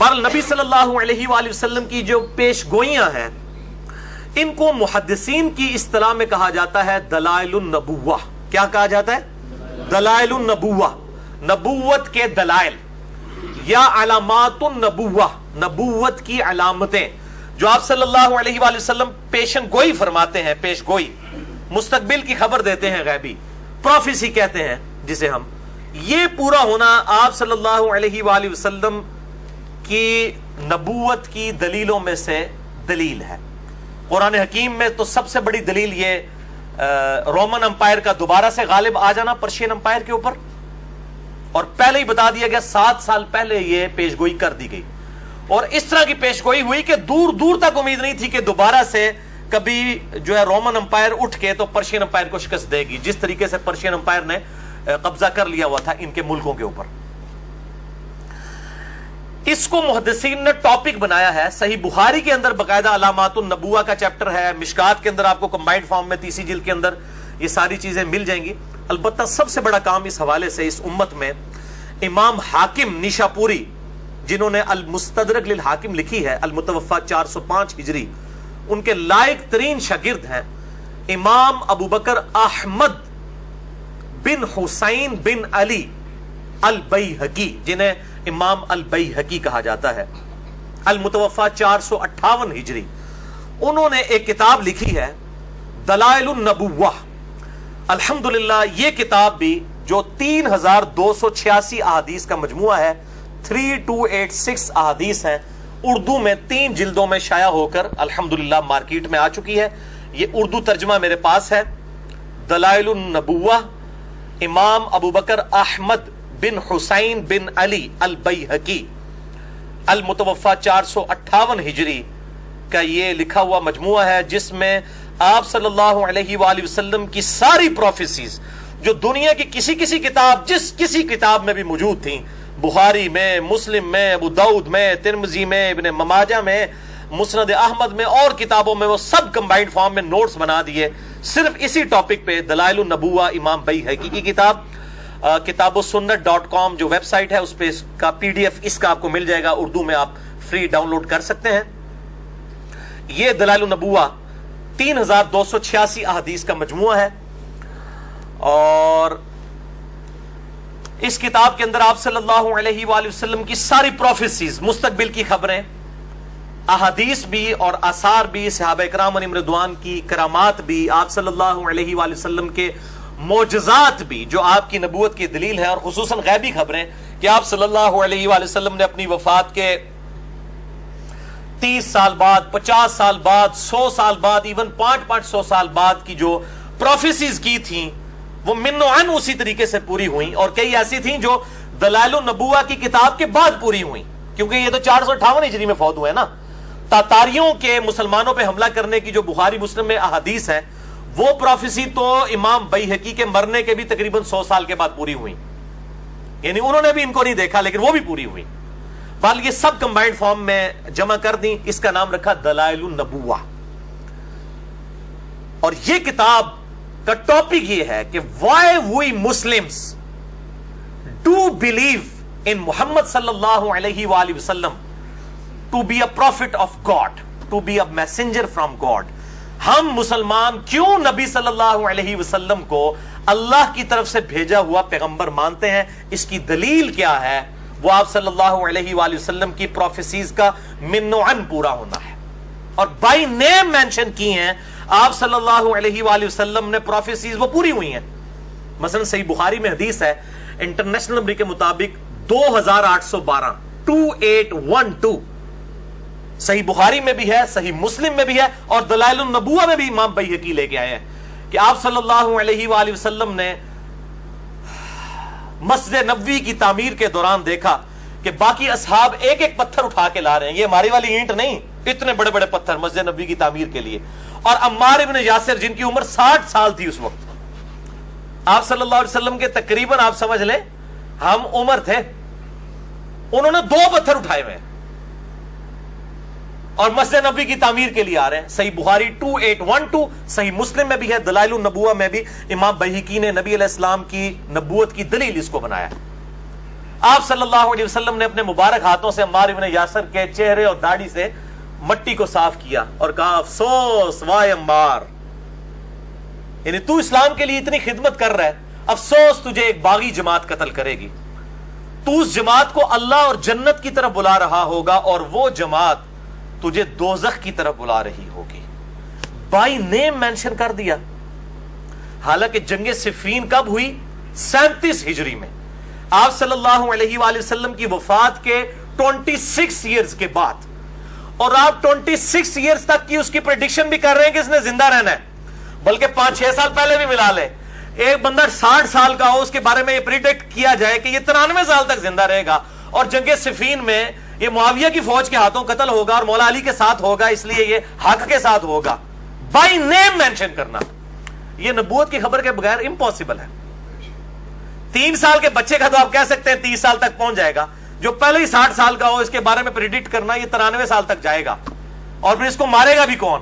بہرحال نبی صلی اللہ علیہ وآلہ وسلم کی جو پیش گوئیاں ہیں ان کو محدثین کی اصطلاح میں کہا جاتا ہے دلائل النبوہ. کیا کہا جاتا ہے؟ دلائل النبوہ، نبوت کے دلائل یا علامات النبوہ، نبوت کی علامتیں جو آپ صلی اللہ علیہ وآلہ وسلم پیشن گوئی فرماتے ہیں. پیش گوئی، مستقبل کی خبر دیتے ہیں، غیبی پروفیسی کہتے ہیں جسے ہم. یہ پورا ہونا آپ صلی اللہ علیہ وآلہ وسلم کی نبوت کی دلیلوں میں سے دلیل ہے. قرآن حکیم میں تو سب سے بڑی دلیل یہ رومن امپائر کا دوبارہ سے غالب آ جانا پرشین امپائر کے اوپر، اور پہلے ہی بتا دیا گیا 7 سال پہلے یہ پیش گوئی کر دی گئی. اور اس طرح کی پیش گوئی ہوئی کہ دور دور تک امید نہیں تھی کہ دوبارہ سے کبھی جو ہے رومن امپائر اٹھ کے تو پرشین امپائر کو شکست دے گی، جس طریقے سے پرشین امپائر نے قبضہ کر لیا ہوا تھا ان کے ملکوں کے اوپر. اس کو محدثین نے ٹاپک بنایا ہے. صحیح بخاری کے اندر باقاعدہ علامات النبوہ کا چیپٹر ہے. مشکات کے اندر آپ کو کمبائنڈ فارم میں تیسری جلد کے اندر یہ ساری چیزیں مل جائیں گی. البتہ سب سے بڑا کام اس حوالے سے اس امت میں امام حاکم نیشاپوری، جنہوں نے المستدرک للحاکم لکھی ہے، المتوفا 405 ہجری، ان کے لائق ترین شاگرد ہیں امام ابو بکر احمد بن حسین بن علی البیہقی، جنہیں امام البیہقی کہا جاتا ہے، المتوفا 458 ہجری. انہوں نے ایک کتاب لکھی ہے دلائل النبوہ. الحمدللہ یہ کتاب بھی جو 3286 احادیث کا مجموعہ ہے، 3286 احادیث ہیں، اردو میں 3 جلدوں میں شائع ہو کر الحمدللہ مارکیٹ میں آ چکی ہے. یہ اردو ترجمہ میرے پاس ہے. دلائل النبوہ، امام ابو بکر احمد بن حسین بن علی البیہقی، المتوفا 458 ہجری کا یہ لکھا ہوا مجموعہ ہے، جس میں آپ صلی اللہ علیہ وآلہ وسلم کی ساری پروفیسیز جو دنیا کی کسی کتاب، جس کسی کتاب میں بھی موجود تھیں، بخاری میں، مسلم میں، ابو داؤد میں، ترمذی میں، ابن ماجہ میں، مسند احمد میں اور کتابوں میں، وہ سب کمبائنڈ فارم میں نوٹس بنا دیے صرف اسی ٹاپک پہ. دلائل النبوہ امام بیہقی کی کتاب. کتابوسنت.com جو ویب سائٹ ہے اس پہ اس کا PDF اس کا آپ کو مل جائے گا، اردو میں آپ فری ڈاؤن لوڈ کر سکتے ہیں. یہ دلائل النبوہ 3286 احادیث کا مجموعہ ہے، اور اس کتاب کے اندر آپ صلی اللہ علیہ وآلہ وسلم کی ساری پروفیسیز، مستقبل کی خبریں، احادیث بھی اور آثار بھی، صحابہ کرام علیہم رضوان کی کرامات بھی، آپ صلی اللہ علیہ وآلہ وسلم کے معجزات بھی جو آپ کی نبوت کی دلیل ہے، اور خصوصاً غیبی خبریں کہ آپ صلی اللہ علیہ وآلہ وسلم نے اپنی وفات کے 30 سال بعد، 50 سال بعد، 100 سال بعد، ایون 500 سال بعد کی جو پروفیسیز کی تھیں وہ من و عن اسی طریقے سے پوری ہوئیں، اور کئی ایسی تھیں جو دلائل النبوہ کی کتاب کے بعد پوری ہوئیں، کیونکہ یہ تو 458 ہجری میں فوت ہوئے نا. تاتاریوں کے مسلمانوں پہ حملہ کرنے کی جو بخاری مسلم میں احادیث ہیں، وہ پروفیسی تو امام بیہقی کے مرنے کے بھی تقریباً 100 سال کے بعد پوری ہوئی، یعنی انہوں نے بھی ان کو نہیں دیکھا لیکن وہ بھی پوری ہوئی. بال یہ سب کمبائنڈ فارم میں جمع کر دیں، اس کا نام رکھا دلائل النبوہ. اور یہ کتاب کا ٹاپک یہ ہے کہ why we Muslims do believe in Muhammad صلی اللہ علیہ وآلہ وسلم to be a prophet of God, to be a messenger from God. ہم مسلمان کیوں نبی صلی اللہ علیہ وسلم کو اللہ کی طرف سے بھیجا ہوا پیغمبر مانتے ہیں؟ اس کی دلیل کیا ہے؟ وہ آپ صلی اللہ علیہ وآلہ وسلم کی پروفیسیز کا من و عن پورا ہونا ہے، اور بائی نیم مینشن کی ہیں آپ صلی اللہ علیہ وآلہ وسلم نے پروفیسیز وہ پوری ہوئی ہیں. مثلا صحیح بخاری میں حدیث ہے انٹرنیشنل نمبر کے مطابق 2812 2812 صحیح بخاری میں بھی ہے، صحیح مسلم میں بھی ہے، اور دلائل النبوہ میں بھی امام بیہقی لے کے آئے ہیں کہ آپ صلی اللہ علیہ وآلہ وسلم نے مسجد نبوی کی تعمیر کے دوران دیکھا کہ باقی اصحاب ایک ایک پتھر اٹھا کے لا رہے ہیں، یہ ہماری والی اینٹ نہیں، اتنے بڑے بڑے پتھر مسجد نبوی کی تعمیر کے لیے. اور عمار ابن یاسر جن کی عمر 60 سال تھی اس وقت، آپ صلی اللہ علیہ وسلم کے تقریباً آپ سمجھ لیں ہم عمر تھے، انہوں نے 2 پتھر اٹھائے ہوئے اور مسجد نبوی کی تعمیر کے لیے آ رہے ہیں. صحیح بخاری 2812، صحیح مسلم میں بھی ہے، دلائل النبوہ میں بھی امام بیہقی نے نبی علیہ السلام کی نبوت کی دلیل اس کو بنایا. آپ صلی اللہ علیہ وسلم نے اپنے مبارک ہاتھوں سے عمار ابن یاسر کے چہرے اور داڑھی سے مٹی کو صاف کیا اور کہا افسوس وائے عمار، یعنی تو اسلام کے لیے اتنی خدمت کر رہا ہے، افسوس تجھے ایک باغی جماعت قتل کرے گی، تو اس جماعت کو اللہ اور جنت کی طرف بلا رہا ہوگا اور وہ جماعت تجھے دوزخ کی طرف بلا رہی ہوگی۔ بائی نیم مینشن کر دیا۔ حالانکہ جنگ صفین کب ہوئی؟ 37 ہجری میں، آپ صلی اللہ علیہ وآلہ وسلم کی وفات کے 26 ایئرز کے بعد، اور آپ 26 ایئرز تک کی اس کی پریڈکشن بھی کر رہے ہیں کہ اس نے زندہ رہنا ہے، بلکہ 5-6 سال پہلے بھی ملا لے۔ ایک بندہ 60 سال کا ہو، اس کے بارے میں یہ پریڈکٹ کیا جائے کہ یہ 93 سال تک زندہ رہے گا، اور جنگ صفین میں یہ معاویہ کی فوج کے ہاتھوں قتل ہوگا اور مولا علی کے ساتھ ہوگا، اس لیے یہ حق کے ساتھ ہوگا۔ بائی نیم مینشن کرنا یہ نبوت کی خبر کے بغیر امپاسبل ہے۔ 3 سال کے بچے کا تو آپ کہہ سکتے ہیں 30 سال تک پہنچ جائے گا، جو پہلے ہی 60 سال کا ہو اس کے بارے میں پریڈکٹ کرنا یہ 93 سال تک جائے گا، اور پھر اس کو مارے گا بھی کون؟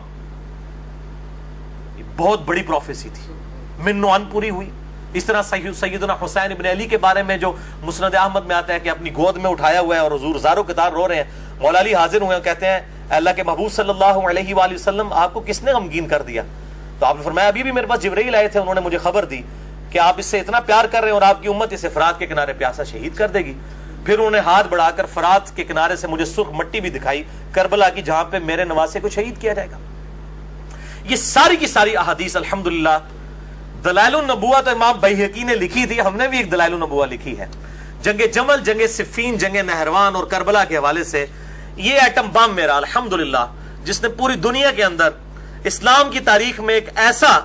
یہ بہت بڑی پروفیسی تھی، من نوان پوری ہوئی۔ اس طرح سیدنا حسین ابن علی کے بارے میں جو مسند احمد میں آتا ہے کہ اپنی گود میں اٹھایا ہوا ہے اور حضور زارو قطار رو رہے ہیں، مولا علی حاضر ہوئے اور کہتے ہیں اللہ کے محبوب صلی اللہ علیہ وآلہ وسلم آپ کو کس نے غمگین کر دیا؟ تو آپ نے فرمایا ابھی بھی میرے پاس جبرائیل آئے تھے، انہوں نے مجھے خبر دی کہ آپ اس سے اتنا پیار کر رہے ہیں اور آپ کی امت اسے فرات کے کنارے پیاسا شہید کر دے گی۔ پھر انہوں نے ہاتھ بڑھا کر فرات کے کنارے سے مجھے سرخ مٹی بھی دکھائی، کربلا کی، جہاں پہ میرے نواسے کو شہید کیا جائے گا۔ یہ ساری کی ساری احادیث الحمدللہ دلائل النبوہ تو امام بیہقی نے لکھی تھی، ہم نے بھی ایک دلائل النبوہ لکھی ہے۔ جنگ جمل، جنگ صفین، جنگ نہروان اور کربلا کے حوالے سے یہ ایٹم بم میرا الحمدللہ جس نے پوری دنیا کے اندر اسلام کی تاریخ میں ایک ایسا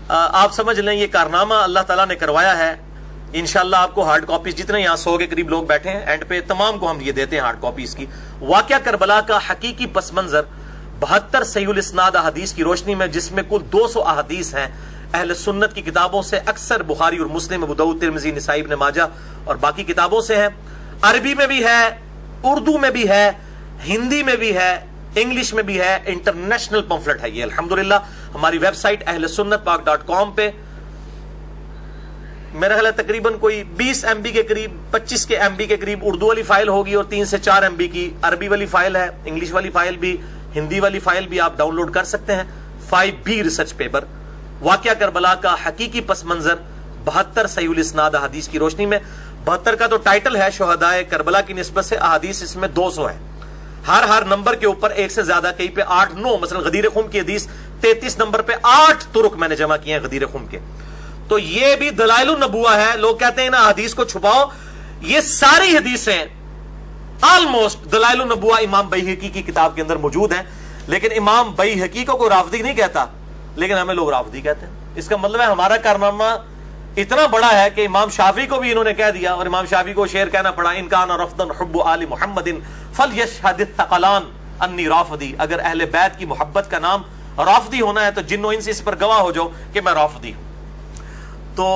آپ سمجھ لیں یہ کارنامہ اللہ تعالیٰ نے کروایا ہے۔ انشاءاللہ آپ کو ہارڈ کاپیز جتنے یہاں 100 کے قریب لوگ بیٹھے ہیں، اینڈ پہ تمام کو ہم یہ دیتے ہیں ہارڈ کاپیز کی۔ واقعہ کربلا کا حقیقی پس منظر 72 صحیح الاسناد احادیث کی روشنی میں، جس میں کل 200 احادیث ہیں اہل سنت کی کتابوں سے، اکثر بخاری اور مسلم، ابو داؤد، ترمذی، نسائی، ابن ماجہ اور باقی کتابوں سے ہیں۔ عربی میں بھی ہے، اردو میں بھی ہے، ہندی میں بھی ہے، انگلش میں بھی ہے، انٹرنیشنل پمفلٹ ہے یہ الحمدللہ۔ ہماری ویب سائٹ اہل سنت پاک.com پہ میرا خیال ہے تقریباً کوئی 20 MB کے قریب، 25 کے MB کے قریب اردو والی فائل ہوگی اور 3 سے 4 MB کی عربی والی فائل ہے، انگلش والی فائل بھی، ہندی والی فائل بھی آپ ڈاؤن لوڈ کر سکتے ہیں۔ 5B ریسرچ پیپر واقعہ کربلا کا حقیقی پس منظر 72 صحیح الاسناد احادیث کی روشنی میں۔ 72 کا تو ٹائٹل ہے شہدائے کربلا کی نسبت سے، احادیث اس میں 200 ہے، ہر نمبر کے اوپر ایک سے زیادہ، کہیں پہ 8-9، مثلا غدیر خم کی حدیث 33 نمبر پہ 8 طرق میں نے جمع کیے ہیں غدیر خم کے۔ تو یہ بھی دلائل النبوہ ہے۔ لوگ کہتے ہیں نا حدیث کو چھپاؤ، یہ ساری حدیثیں آلموسٹ دلائل النبوہ امام بیہقی کی کتاب کے اندر موجود ہیں، لیکن امام بیہقی کو کوئی رافضی نہیں کہتا، لیکن ہمیں لوگ رافضی کہتے ہیں۔ اس کا مطلب ہے ہمارا کارنامہ اتنا بڑا ہے کہ امام شافعی کو بھی انہوں نے کہہ دیا، اور امام شافعی کو شعر کہنا پڑا، ان کان رفضا حب آل محمد فلیشہد الثقلان انی رافضی، اگر اہل بیت کی محبت کا نام رافضی ہونا ہے تو جن و انس اس پر گواہ ہو جاؤ کہ میں رافضی ہوں۔ تو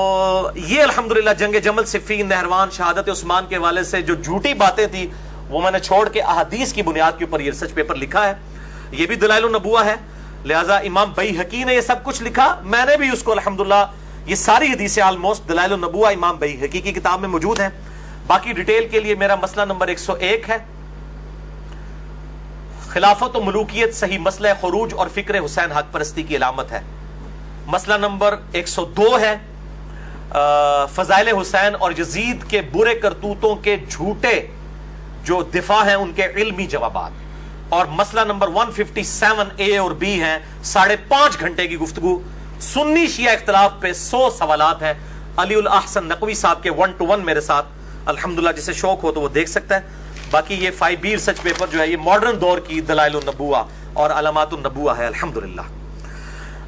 یہ الحمدللہ جنگ جمل، صفین، نہروان، شہادت عثمان کے حوالے سے جو جھوٹی باتیں تھی وہ میں نے چھوڑ کے احادیث کی بنیاد کے اوپر یہ ریسرچ پیپر لکھا ہے، یہ بھی دلائل النبوہ ہے۔ لہذا امام بیہقی نے یہ سب کچھ لکھا، میں نے بھی اس کو الحمدللہ یہ ساری حدیثیں آلموسٹ دلائل النبوہ امام بیہقی کی کتاب میں موجود ہیں۔ باقی ڈیٹیل کے لیے میرا مسئلہ نمبر 101 ہے، خلافت و ملوکیت صحیح مسئلہ خروج اور فکر حسین حق پرستی کی علامت ہے۔ مسئلہ نمبر 102 ہے فضائل حسین اور یزید کے برے کرتوتوں کے جھوٹے جو دفاع ہیں ان کے علمی جوابات، اور مسئلہ نمبر 157A اور B ہیں 5.5 گھنٹے کی گفتگو، سنی شیعہ اختلاف پہ 100 سوالات ہیں، علی الاحسن نقوی صاحب کے 1 to 1 میرے ساتھ، الحمدللہ جسے شوق ہو تو وہ دیکھ سکتا ہے۔ باقی یہ 5B ریسرچ پیپر جو ہے یہ ماڈرن دور کی دلائل النبوہ اور علامات النبوہ ہے الحمدللہ۔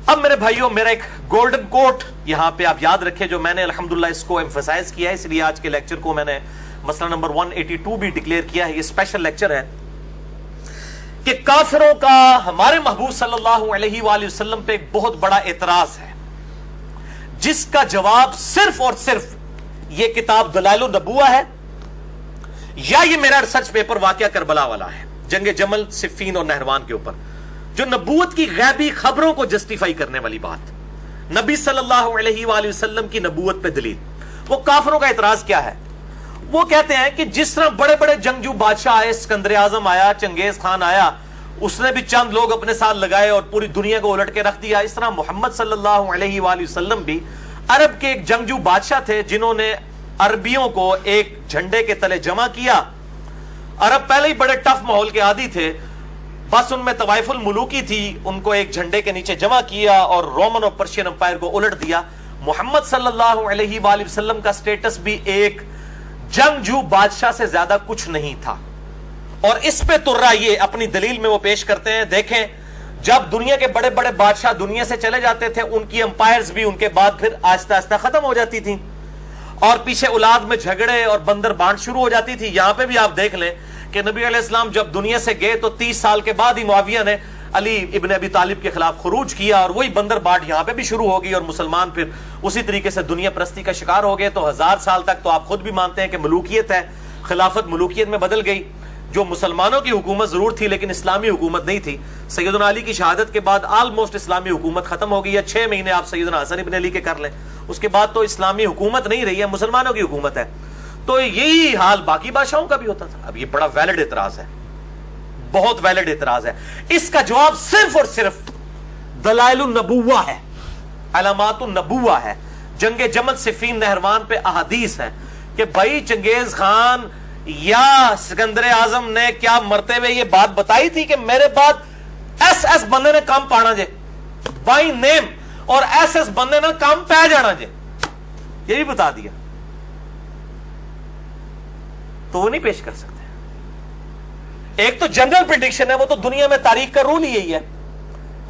اب میرے بھائیوں میرا ایک گولڈن کوٹ یہاں پہ آپ یاد رکھیں جو میں نے الحمدللہ اس کو ایمفسائز کیا ہے، اس لیے آج کے لیکچر کو میں نے مسئلہ نمبر 182 بھی ڈکلیئر کیا ہے، یہ اسپیشل لیکچر ہے کہ کافروں کا ہمارے محبوب صلی اللہ علیہ وآلہ وسلم پہ ایک بہت بڑا اعتراض ہے، جس کا جواب صرف اور صرف یہ کتاب دلائل النبوہ ہے یا یہ میرا ریسرچ پیپر واقعہ کربلا والا ہے، جنگ جمل، صفین اور نہروان کے اوپر، جو نبوت کی غیبی خبروں کو جسٹیفائی کرنے والی بات، نبی صلی اللہ علیہ وآلہ وسلم کی نبوت پہ دلیل۔ وہ کافروں کا اعتراض کیا ہے؟ وہ کہتے ہیں کہ جس طرح بڑے بڑے جنگجو بادشاہ آئے، اسکندر اعظم آیا، چنگیز خان آیا، اس نے بھی چند لوگ اپنے ساتھ لگائے اور پوری دنیا کو الٹ کے رکھ دیا، اس طرح محمد صلی اللہ علیہ وآلہ وسلم بھی عرب کے ایک جنگجو بادشاہ تھے جنہوں نے عربیوں کو ایک جھنڈے کے تلے جمع کیا۔ عرب پہلے ہی بڑے ٹف ماحول کے عادی تھے، بس ان میں طوائف الملوکی تھی، ان کو ایک جھنڈے کے نیچے جمع کیا اور رومن اور پرشین امپائر کو الٹ دیا۔ محمد صلی اللہ علیہ وآلہ وسلم کا سٹیٹس بھی ایک جنگجو بادشاہ سے زیادہ کچھ نہیں تھا، اور اس پہ ترا یہ اپنی دلیل میں وہ پیش کرتے ہیں۔ دیکھیں، جب دنیا کے بڑے بڑے بادشاہ دنیا سے چلے جاتے تھے، ان کی امپائرز بھی ان کے بعد پھر آہستہ آہستہ ختم ہو جاتی تھیں، اور پیچھے اولاد میں جھگڑے اور بندر بانٹ شروع ہو جاتی تھی۔ یہاں پہ بھی آپ دیکھ لیں کہ نبی علیہ السلام جب دنیا سے گئے تو 30 سال کے بعد ہی معاویہ نے علی ابن ابی طالب کے خلاف خروج کیا، اور وہی بندر بانٹ یہاں پہ بھی شروع ہو گئی، اور مسلمان پھر اسی طریقے سے دنیا پرستی کا شکار ہو گئے۔ تو 1000 سال تک تو آپ خود بھی مانتے ہیں کہ ملوکیت ہے، خلافت ملوکیت میں بدل گئی، جو مسلمانوں کی حکومت ضرور تھی لیکن اسلامی حکومت نہیں تھی۔ سیدنا علی کی شہادت کے بعد آلموسٹ اسلامی حکومت ختم ہو گئی ہے، 6 مہینے آپ سیدنا حسن ابن علی کے کر لیں، اس کے بعد تو اسلامی حکومت نہیں رہی ہے، مسلمانوں کی حکومت ہے۔ تو یہی حال باقی بادشاہوں کا بھی ہوتا تھا۔ اب یہ بڑا ویلڈ اعتراض ہے، بہت ویلڈ اعتراض ہے۔ اس کا جواب صرف اور صرف دلائل النبوہ ہے، علامات النبوہ ہے۔ جنگ جمل صفین نہروان پہ احادیث ہے کہ بھائی چنگیز خان یا سکندر اعظم نے کیا مرتے ہوئے یہ بات بتائی تھی کہ میرے بعد ایس بندے نے کام پانا جے بائی نیم، اور ایس بندے نے کام پہ جانا جے، یہ بھی بتا دیا، تو وہ نہیں پیش کر سکتے۔ ایک تو جنرل پریڈکشن ہے، وہ تو دنیا میں تاریخ کا رول یہی ہے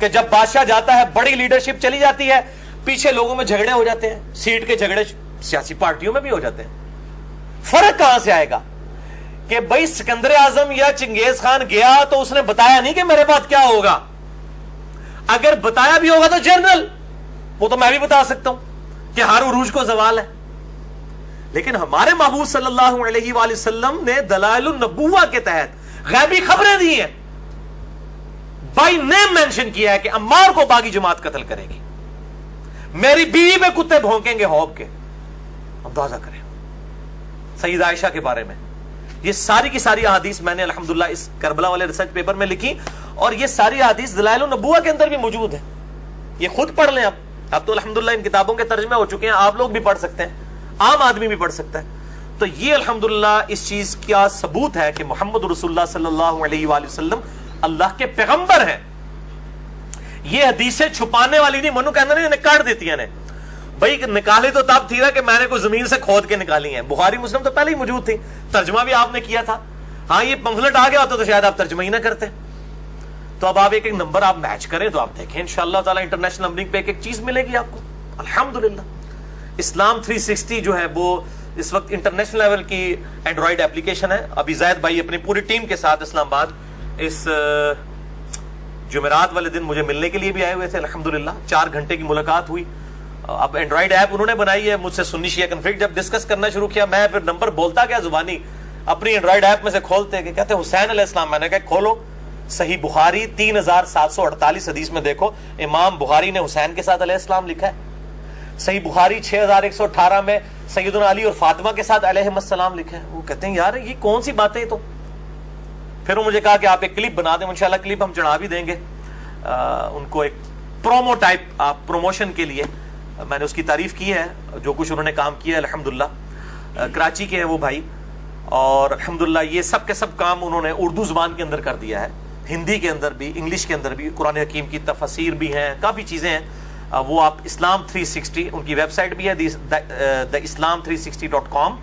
کہ جب بادشاہ جاتا ہے، بڑی لیڈرشپ چلی جاتی ہے، پیچھے لوگوں میں جھگڑے ہو جاتے ہیں، سیٹ کے جھگڑے سیاسی پارٹیوں میں بھی ہو جاتے ہیں۔ فرق کہاں سے آئے گا کہ بھائی سکندر اعظم یا چنگیز خان گیا تو اس نے بتایا نہیں کہ میرے بعد کیا ہوگا، اگر بتایا بھی ہوگا تو جنرل، وہ تو میں بھی بتا سکتا ہوں کہ ہر عروج کو زوال ہے، لیکن ہمارے محبوب صلی اللہ علیہ وآلہ وسلم نے دلائل النبوہ کے تحت غیبی خبریں دی ہیں، بائی نیم مینشن کیا ہے کہ عمار کو باغی جماعت قتل کرے گی، میری بیوی پہ کتے بھونکیں گے ہوب کے، اندازہ کریں سید عائشہ کے بارے میں۔ یہ ساری کی ساری احادیث میں نے الحمدللہ اس کربلا والے ریسرچ پیپر میں لکھی، اور یہ ساری احادیث دلائل النبوہ کے اندر بھی موجود ہے، یہ خود پڑھ لیں۔ اب تو الحمدللہ ان کتابوں کے ترجمے ہو چکے ہیں، آپ لوگ بھی پڑھ سکتے ہیں، عام آدمی بھی پڑھ سکتا ہے۔ تو یہ الحمدللہ اس چیز کا ثبوت ہے کہ محمد رسول اللہ صلی اللہ علیہ وآلہ وسلم اللہ کے پیغمبر ہیں۔ یہ حدیثیں چھپانے والی نہیں، منو کہنا نہیں نکال دیتی ہیں، بھائی نکالے تو تب تھی نا کہ میں نے کوئی زمین سے کھود کے نکالی ہیں، بخاری مسلم تو پہلے ہی موجود تھی، ترجمہ بھی آپ نے کیا تھا۔ ہاں یہ پمفلٹ آ گیا ہوتا تو شاید آپ ترجمہ ہی نہ کرتے۔ تو اب آپ ایک ایک نمبر آپ میچ کریں تو آپ دیکھیں انشاءاللہ تعالی انٹرنیشنل نمبرنگ پہ ایک ایک چیز ملے گی آپ کو الحمدللہ۔ اسلام 360 جو ہے وہ اس وقت انٹرنیشنل لیول کی اینڈرائیڈ ایپلیکیشن ہے۔ ابھی زید بھائی اپنی پوری ٹیم کے ساتھ اسلام آباد اس جمعرات والے دن مجھے ملنے کے لیے بھی آئے ہوئے تھے الحمدللہ، 4 گھنٹے کی ملاقات ہوئی۔ اب اینڈرائیڈ ایپ انہوں نے بنائی ہے، مجھ سے سنی شیعہ کنفلکٹ جب ڈسکس کرنا شروع کیا، میں پھر نمبر بولتا کیا زبانی اپنی اینڈرائیڈ ایپ میں سے کھولتے کہ کہتے حسین علیہ السلام، میں نے کہا کھولو صحیح بخاری 3748 حدیث میں دیکھو امام بخاری نے حسین کے ساتھ علیہ السلام لکھا ہے، صحیح بخاری 6118 میں سیدنا علی اور فاطمہ کے ساتھ علیہ السلام لکھا ہے۔ وہ کہتے ہیں یار یہ کون سی باتیں تو، پھر انہوں نے کہا کہ آپ ایک کلپ بنا دیں، انشاءاللہ کلپ ہم چڑھا بھی دیں گے ان کو، ایک پرومو ٹائپ آپ پروموشن کے لیے۔ میں نے اس کی تعریف کی ہے جو کچھ انہوں نے کام کیا ہے الحمدللہ، کراچی کے ہیں وہ بھائی، اور الحمدللہ یہ سب کے سب کام انہوں نے اردو زبان کے اندر کر دیا ہے، ہندی کے اندر بھی، انگلش کے اندر بھی، قرآن حکیم کی تفاسیر بھی ہیں، کافی چیزیں ہیں۔ وہ آپ اسلام 360 ان کی ویب سائٹ بھی ہے theislam360.com،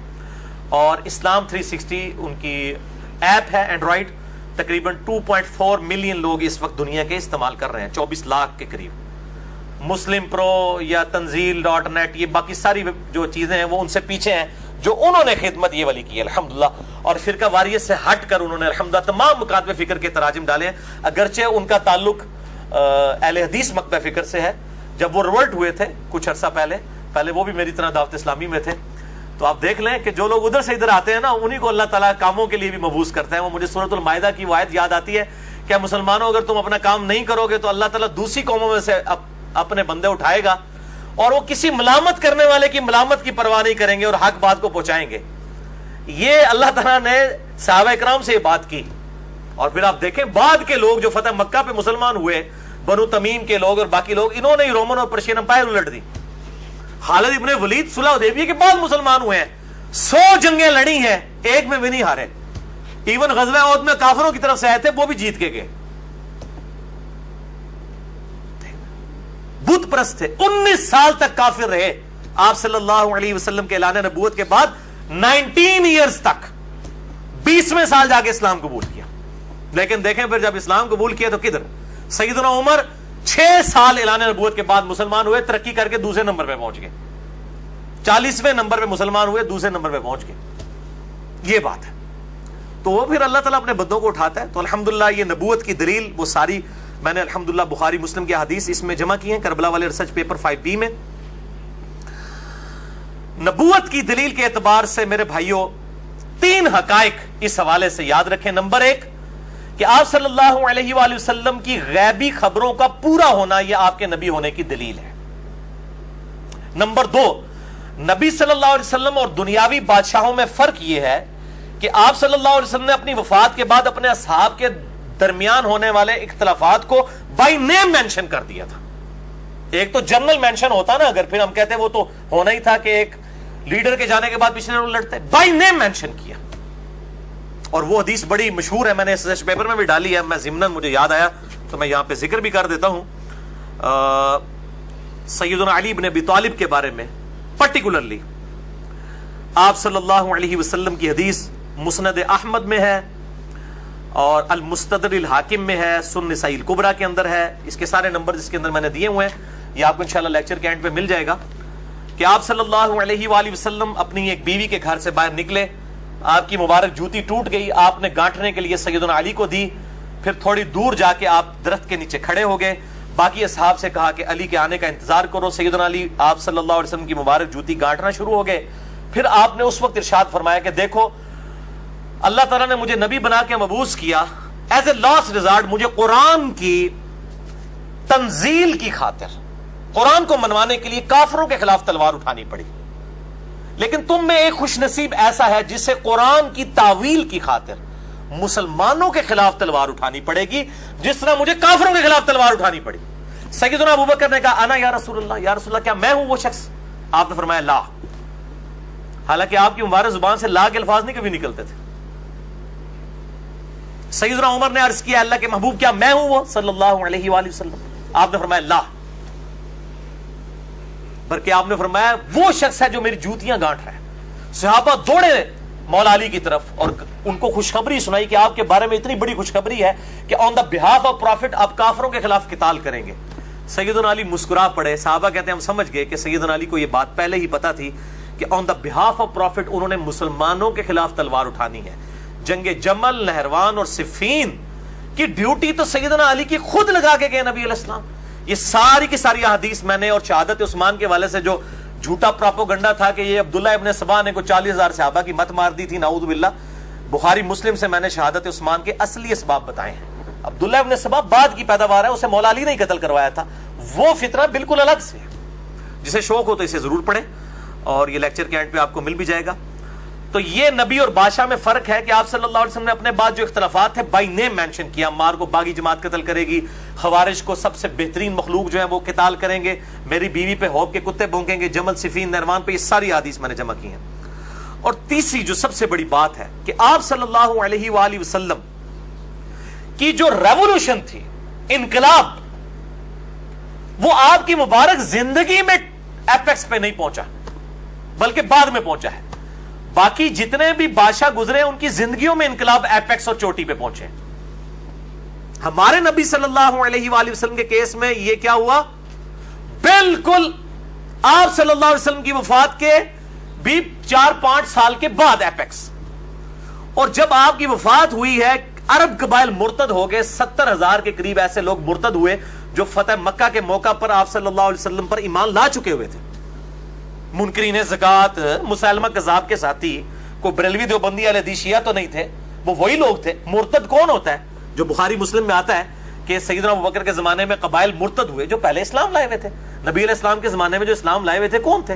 اور اسلام 360 ان کی ایپ ہے اینڈرائیڈ، تقریباً 2.4 ملین لوگ اس وقت دنیا کے استعمال کر رہے ہیں، 24 لاکھ کے قریب۔ مسلم پرو یا تنزیل.net یہ باقی ساری جو چیزیں ہیں وہ ان سے پیچھے ہیں، جو انہوں نے خدمت یہ والی کی ہے الحمدللہ، اور فرقہ واریت سے ہٹ کر انہوں نے الحمدللہ تمام مکاتب فکر کے تراجم ڈالے ہیں، اگرچہ ان کا تعلق اہل حدیث مکتب فکر سے ہے۔ جب وہ ریورٹ ہوئے تھے کچھ عرصہ پہلے وہ بھی میری طرح دعوت اسلامی میں تھے، تو آپ دیکھ لیں کہ جو لوگ ادھر سے ادھر آتے ہیں نا انہی کو اللہ تعالیٰ کاموں کے لیے بھی مبعوث کرتا ہے۔ وہ مجھے سورۃ المائدہ کی آیت یاد آتی ہے کہ مسلمانوں اگر تم اپنا کام نہیں کرو گے تو اللہ تعالیٰ دوسری قوموں میں سے اپنے بندے اٹھائے گا، اور وہ کسی ملامت کرنے والے کی ملامت کی پرواہ نہیں کریں گے اور حق بات کو پہنچائیں گے۔ یہ اللہ تعالیٰ نے صحابہ کرام سے یہ بات کی. اور پھر آپ دیکھیں بعد کے لوگ جو فتح مکہ پہ مسلمان ہوئے, بنو تمیم کے لوگ اور باقی لوگ, انہوں نے رومن اور پرشین امپائر الٹ دی. خالد ابن ولید صلح حدیبیہ کے بعد مسلمان ہوئے ہیں, 100 جنگیں لڑی ہیں, ایک میں بھی نہیں ہارے. ایون غزوہ احد میں کافروں کی طرف سے آئے تھے, وہ بھی جیت کے گئے. بت پرست تھے, 19 سال تک کافر رہے آپ صلی اللہ علیہ وسلم کے اعلان نبوت کے بعد. 19 ایئرز تک, 20ویں سال جا کے اسلام قبول کیا. لیکن دیکھیں پھر جب اسلام قبول کیا تو کدھر. سیدنا عمر 6 سال اعلان نبوت کے بعد مسلمان ہوئے, ترقی کر کے دوسرے نمبر پہ پہنچ گئے. 40ویں نمبر پہ مسلمان ہوئے, دوسرے نمبر پہ پہنچ گئے. یہ بات ہے. تو وہ پھر اللہ تعالیٰ اپنے بندوں کو اٹھاتا ہے. تو الحمدللہ یہ نبوت کی دلیل وہ ساری میں نے الحمدللہ بخاری مسلم کی حدیث اس میں جمع کی ہیں, کربلا والے ریسرچ پیپر 5B میں. نبوت کی دلیل کے اعتبار سے میرے بھائیوں 3 حقائق اس حوالے سے یاد رکھیں. نمبر 1 کہ آپ صلی اللہ علیہ وآلہ وسلم کی غیبی خبروں کا پورا ہونا یہ آپ کے نبی ہونے کی دلیل ہے. نمبر 2 نبی صلی اللہ علیہ وسلم اور دنیاوی بادشاہوں میں فرق یہ ہے کہ آپ صلی اللہ علیہ وسلم نے اپنی وفات کے بعد اپنے اصحاب کے درمیان ہونے والے اختلافات کو بائی نیم مینشن کر دیا تھا. ایک تو جنرل مینشن ہوتا نا, اگر پھر ہم کہتے ہیں وہ تو ہونا ہی تھا کہ ایک لیڈر کے جانے کے بعد پچھلے لوگ لڑتے. بائی نیم مینشن کیا. اور وہ حدیث بڑی مشہور ہے, میں نے ریسرچ پیپر میں بھی ڈالی ہے, میں ضمناً مجھے یاد آیا تو میں یہاں پہ ذکر بھی کر دیتا ہوں. سیدنا علی بن ابی طالب کے بارے میں پرٹیکولرلی آپ صلی اللہ علیہ وسلم کی حدیث مسند احمد میں ہے اور المستدرک الحاکم میں ہے, سنن نسائی الکبریٰ کے اندر ہے. اس کے سارے نمبر اس کے اندر میں نے دیے ہوئے ہیں, یہ آپ کو انشاءاللہ لیکچر کے اینڈ پہ مل جائے گا. کہ آپ صلی اللہ علیہ وآلہ وسلم اپنی ایک بیوی کے گھر سے باہر نکلے, آپ کی مبارک جوتی ٹوٹ گئی, آپ نے گانٹھنے کے لیے سیدنا علی کو دی. پھر تھوڑی دور جا کے آپ درخت کے نیچے کھڑے ہو گئے, باقی اصحاب سے کہا کہ علی کے آنے کا انتظار کرو. سیدنا علی آپ صلی اللہ علیہ وسلم کی مبارک جوتی گانٹنا شروع ہو گئے. پھر آپ نے اس وقت ارشاد فرمایا کہ دیکھو اللہ تعالیٰ نے مجھے نبی بنا کے مبعوث کیا ایز اے لاسٹ ریزارٹ, مجھے قرآن کی تنزیل کی خاطر, قرآن کو منوانے کے لیے کافروں کے خلاف تلوار اٹھانی پڑی. لیکن تم میں ایک خوش نصیب ایسا ہے جسے قرآن کی تعویل کی خاطر مسلمانوں کے خلاف تلوار اٹھانی پڑے گی جس طرح مجھے کافروں کے خلاف تلوار اٹھانی پڑی. سیدنا ابوبکر نے کہا انا یا رسول اللہ, یا رسول اللہ کیا میں ہوں وہ شخص؟ آپ نے فرمایا لا. حالانکہ آپ کی مبارک زبان سے لا کے الفاظ نہیں کبھی نکلتے تھے. سیدنا عمر نے عرض کیا اللہ کے محبوب کیا میں ہوں وہ صلی اللہ علیہ وآلہ وسلم؟ آپ نے فرمایا لا, بلکہ آپ نے فرمایا وہ شخص ہے جو میری جوتیاں گانٹ رہا ہے. صحابہ دوڑے مولا علی کی طرف اور ان کو خوشخبری سنائی کہ آپ کے بارے میں اتنی بڑی خوشخبری ہے کہ آن دا بہاف آف پروفٹ آپ کافروں کے خلاف قتال کریں گے. سیدنا علی مسکرا پڑے. صحابہ کہتے ہیں ہم سمجھ گئے کہ سیدنا علی کو یہ بات پہلے ہی پتا تھی کہ آن دا بہاف آف پروفٹ انہوں نے مسلمانوں کے خلاف تلوار اٹھانی ہے. جنگ جمل, نہروان اور صفین کی ڈیوٹی تو سیدنا علی کی خود لگا کے گئے نبی علیہ السلام. یہ ساری کی ساری حدیث میں نے, اور شہادت عثمان کے والے سے جو جھوٹا پراپوگنڈا تھا کہ یہ عبداللہ ابن سبا نے کو 40,000 صحابہ کی مت مار دی تھی, نعوذ باللہ, بخاری مسلم سے میں نے شہادت عثمان کے اصلی اسباب بتائے ہیں. عبداللہ ابن سبا بعد کی پیداوار ہے, اسے مولا علی نے قتل کروایا تھا. وہ فتنہ بالکل الگ سے ہے. جسے شوق ہو تو اسے ضرور پڑھیں, اور یہ لیکچر کے اینڈ پہ آپ کو مل بھی جائے گا. تو یہ نبی اور بادشاہ میں فرق ہے کہ آپ صلی اللہ علیہ وسلم نے اپنے بعد جو اختلافات ہیں بائی نیم مینشن کیا. عمار کو باغی جماعت قتل کرے گی, خوارج کو سب سے بہترین مخلوق جو ہیں وہ قتال کریں گے, میری بیوی پہ ہوب کے کتے بھونکیں گے, جمل, صفین, نہروان پہ, یہ ساری حدیث میں نے جمع کی ہیں. اور تیسری جو سب سے بڑی بات ہے کہ آپ صلی اللہ علیہ وآلہ وسلم کی جو ریولوشن تھی, انقلاب, وہ آپ کی مبارک زندگی میں ایپیکس پہ نہیں پہنچا بلکہ بعد میں پہنچا ہے. باقی جتنے بھی بادشاہ گزرے ان کی زندگیوں میں انقلاب ایپیکس اور چوٹی پہ پہنچے. ہمارے نبی صلی اللہ علیہ وآلہ وسلم کے کیس میں یہ کیا ہوا, بالکل آپ صلی اللہ علیہ وسلم کی وفات کے بھی 4-5 سال کے بعد ایپیکس. اور جب آپ کی وفات ہوئی ہے عرب قبائل مرتد ہو گئے, 70,000 کے قریب ایسے لوگ مرتد ہوئے جو فتح مکہ کے موقع پر آپ صلی اللہ علیہ وسلم پر ایمان لا چکے ہوئے تھے. منکرین زکات, مسلمہ کذاب کے ساتھی, کو بریلوی دیوبندی اہل حدیث شیعہ تو نہیں تھے, وہ وہی لوگ تھے. مرتد کون ہوتا ہے؟ جو بخاری مسلم میں آتا ہے کہ سیدنا ابوبکر کے زمانے میں قبائل مرتد ہوئے جو پہلے اسلام لائے ہوئے تھے. نبی علیہ السلام کے زمانے میں جو اسلام لائے ہوئے تھے کون تھے؟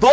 2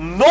9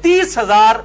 30,000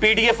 PDF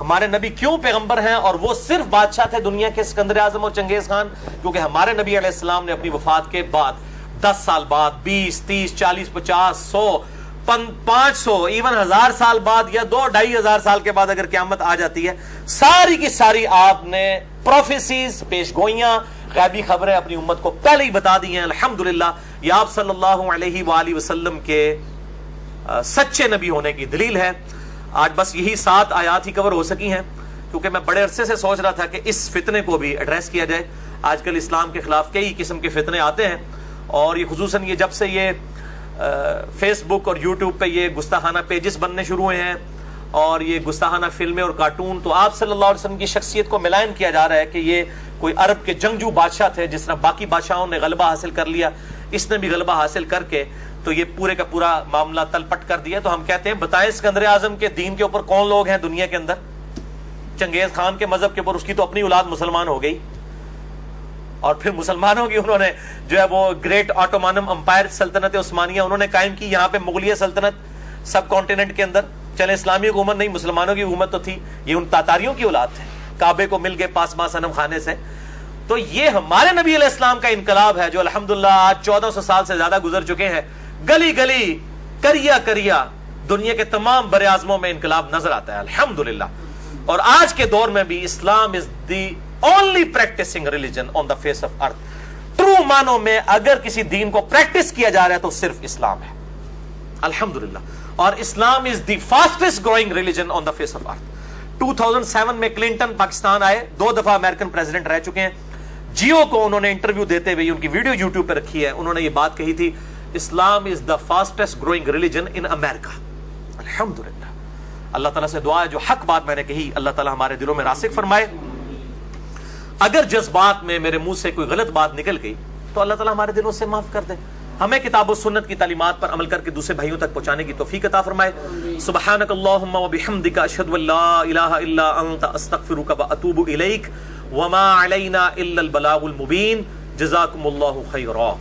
ہمارے نبی کیوں پیغمبر ہیں اور وہ صرف بادشاہ تھے دنیا کے سکندر اعظم اور چنگیز خان؟ کیونکہ ہمارے نبی علیہ السلام نے اپنی وفات کے بعد 10 سال بعد، 20 30 40 50 100 500 ایون 1000 سال بعد یا 2-2500 سال کے بعد اگر قیامت آ جاتی ہے، ساری کی ساری آپ نے پروفیسیز، پیش گوئیاں، غیبی خبریں اپنی امت کو پہلے ہی بتا دی ہیں۔ الحمدللہ یہ آپ صلی اللہ علیہ وآلہ وسلم کے سچے نبی ہونے کی دلیل ہے۔ آج بس یہی 7 آیات ہی کور ہو سکی ہیں، کیونکہ میں بڑے عرصے سے سوچ رہا تھا کہ اس فتنے کو بھی ایڈریس کیا جائے۔ آج کل اسلام کے خلاف کئی قسم کے فتنے آتے ہیں، اور یہ خصوصاً یہ جب سے یہ فیس بک اور یوٹیوب پہ یہ گستاخانہ پیجز بننے شروع ہوئے ہیں اور یہ گستاخانہ فلمیں اور کارٹون، تو آپ صلی اللہ علیہ وسلم کی شخصیت کو ملائن کیا جا رہا ہے کہ یہ کوئی عرب کے جنگجو بادشاہ تھے، جس طرح باقی بادشاہوں نے غلبہ حاصل کر لیا، اس نے بھی غلبہ حاصل کر کے تو یہ پورے کا پورا معاملہ تل پٹ کر دیا۔ تو ہم کہتے ہیں بتائیں سکندر اعظم کے دین کے اوپر کون لوگ ہیں دنیا کے اندر؟ چنگیز خان کے مذہب کے اوپر اس کی تو اپنی اولاد مسلمان ہو گئی، اور پھر مسلمانوں کی انہوں نے جو ہے وہ گریٹ آٹومانم امپائر سلطنت عثمانیہ انہوں نے قائم کی یہاں پہ مغلیہ سلطنت سب کانٹیننٹ کے اندر۔ چلے اسلامی حکومت نہیں، مسلمانوں کی حکومت تو تھی، یہ ان تاتاریوں کی اولاد تھے، کعبے کو مل گئے پاسماں صنم خانے سے۔ تو یہ ہمارے نبی علیہ السلام کا انقلاب ہے جو الحمدللہ آج 1400 سال سے زیادہ گزر چکے ہیں، گلی گلی کریا کریا دنیا کے تمام بر اعظموں میں انقلاب نظر آتا ہے الحمدللہ۔ اور آج کے دور میں بھی اسلام is the only practicing religion on the face of earth۔ True معنوں میں اگر کسی دین کو پریکٹس کیا جا رہا ہے تو صرف اسلام ہے الحمدللہ، اور Islam is the fastest growing religion on the face of earth. 2007 میں کلنٹن پاکستان آئے، 2 دفعہ امریکن پریزیڈنٹ رہ چکے ہیں۔ جیو کو انہوں نے انٹرویو دیتے ہوئے ان کی ویڈیو یوٹیوب پہ رکھی ہے، انہوں نے یہ بات کہی تھی، اسلام از دا فاسٹسٹ گروئنگ ریلیجن ان امریکہ۔ الحمدللہ اللہ تعالیٰ سے دعا ہے جو حق بات میں نے کہی اللہ تعالیٰ ہمارے دلوں میں راسخ فرمائے۔ اگر جذبات میں میرے منہ سے کوئی غلط بات نکل گئی تو اللہ تعالیٰ ہمارے دلوں سے معاف کر دے، ہمیں کتاب و سنت کی تعلیمات پر عمل کر کے دوسرے بھائیوں تک پہنچانے کی توفیق عطا فرمائے۔ سبحانک اللہم وبحمدک اشہد ان لا الہ الا انت استغفرک واتوب الیک وما علینا الا البلاغ المبین۔ جزاکم اللہ خیرا۔